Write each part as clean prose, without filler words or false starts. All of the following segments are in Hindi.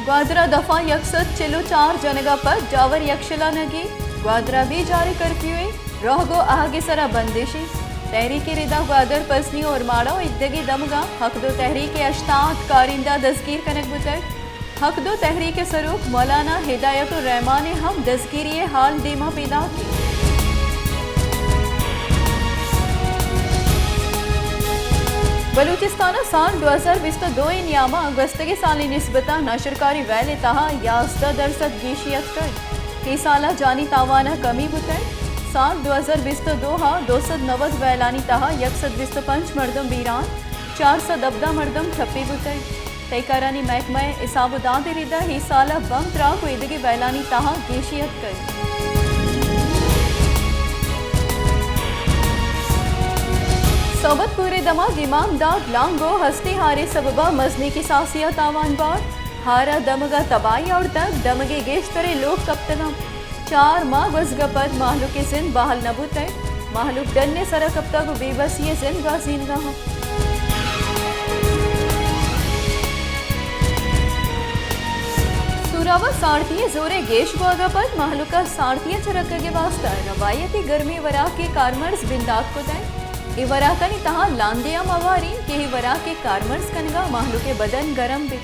ग्वादरा दफा यकसत चिलो 4 जनगा पर जावर यक्षला नगी ग्वादरा भी जारी कर्फ्यू रोहगो आगे सरा बंदिशी तहरीक रिदा ग्वादर पसनी और माड़ो इद्दगी दमगा हक दो तहरीक अश्तात कारिंदा दस्गीर कनक बुतर हक दो तहरीक सरूख मौलाना हिदायतुर रहमान हम दस्गीरी हाल दीमा पैदा की। बलूचिस्तान साल 2022 नियामा अगस्तगी साली निस्बता नशरकारी वैल तहा 11% गीशियत कर ही साला जानी तावाना कमी बुतर साल 2022 हा 290 वैलानी तहा 125 मरदम बीरान 410 मरदम ठप्पी बुतर तयकारानी महकमा इसाबुदाद रिदा ही साला बम त्रा को इदगी वैलानी तहा गीशियत कर। सोबत पूरे दमाग इमाम दाद लांगो हस्ती हारे सबबा मजनी की सासियत आवान बार हारा दमगा तबाही और तक दमगे गेश तरे लोग कब तक 4 माह वजगपत माहलूक के जिंद बहाल नबूत है माहलूक डन ने सरा कब तक बेबसी जिंद गाजीन रहा। सुरावा साड़ती जोरे गेश गोगपत माहलूका साड़ती चरक के वास्ता रवायती गर्मी वरा के कारमर्स बिंदाक को तय इवरा कनी तहा लांदिया मवारी के ही वरा के कारमर्स कनगा माहलू के बदन गरम भी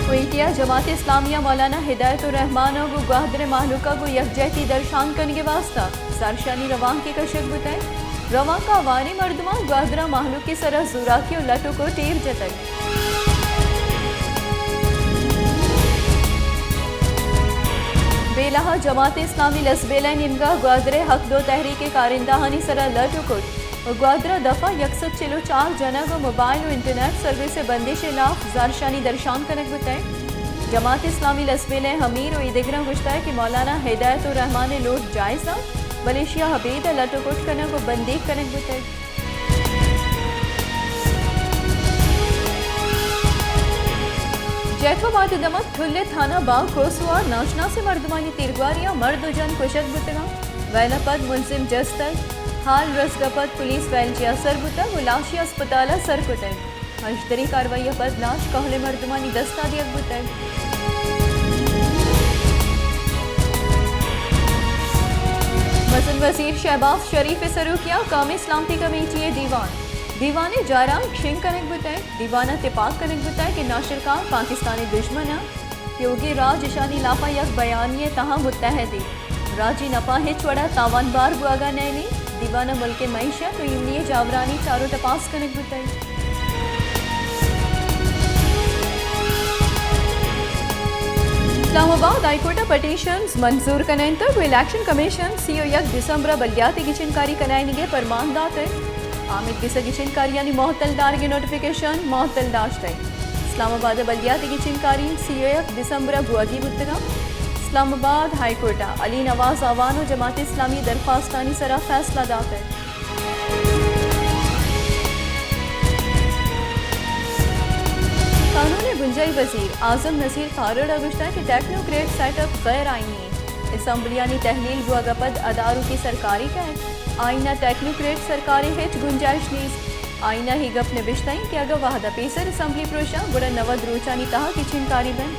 कुइटिया जमात इस्लामिया मौलाना हिदायतुर रहमान गो ग्वादर माहलूका गो यकजहती दर्शान कन के वास्ता सरशानी रवान के कशक बुताए रवा का वारी मर्दमा ग्वादरा माहलू की सरह जुराकी और लटो को टेर जतक बेलाहा जमात इस्लामी लसबेला निमगा ग्वादरे हक दो तहरीक कारिंदाहानी सरा लटुकुट और ग्वादरा दफा यकसत चिलो 4 जना को मोबाइल और इंटरनेट सर्विस से बंदिश लाफ जारशानी दर्शान कनक बताए जमात इस्लामी लसबेला हमीर और इदिगरा गुश्ता है कि मौलाना हिदायतुर रहमान लोट जायजा मलेशिया हबीद लटुकुट कनक और बंदीक कनक बताए। जैकोबाद दमक ठुल्ले थाना बाग कोसुआ नाचना से मर्दमानी तिरगवारिया मर्द जन कुशक बुतगा वैला पद मुंसिम जस्तर हाल रसगपत पुलिस वैलजिया सरबुता गुलाशी अस्पताल सरकुतै हजदरी कार्रवाई पद लाश कहले मर्दमानी दस्ता दियक बुतै। मसन वजीर शहबाज शरीफ सरूकिया कौमी इस्लामती कमेटी दीवाने जाराम शिंग कनक बुताए दीवाना तिपाक कनक बुताए कि नाशिर खान पाकिस्तानी दुश्मना योगी राज ईशानी लाफा यक बयानिए तहा मुत्तहदी राजी नपा हिचवड़ा तावान बार बुआगा नैली दीवाना मुल्क मईशत तो इमलिए जावरानी चारों तपास कनक बुताई। इस्लामाबाद हाईकोर्ट पटिशन्स मंजूर कनाइन तक इलेक्शन कमीशन सीओ 1 दिसंबर बलियाती गिचनकारी कनाइनिगे फरमान दात है आमिद गिसा गिचनकारी यानी मोहतलदार के नोटिफिकेशन मोहतल दाश्त है इस्लामाबाद बलियाती गिचनकारी सीओ 1 दिसंबर बुआगी बुतगा इस्लामाबाद हाईकोर्ट अली नवाज आवान और जमात इस्लामी दरख्वास्तानी सरा फैसला दात है। कानून गुंजाई वजीर आजम नसीर फारूड अगुश्ता की टेक्नोक्रेट सेटअप गैर आईनी असम्बलियानी तहलील बुआगपद अदारों की सरकारी कैद आईना टेक्नोक्रेट सरकारी हिच गुंजाइश नीज आईना ही गप ने बिश्ताई कि अगर वाहदा पेसर असम्बली प्रोशा बुरा नवद रोचानी तहा की छिनकारी बन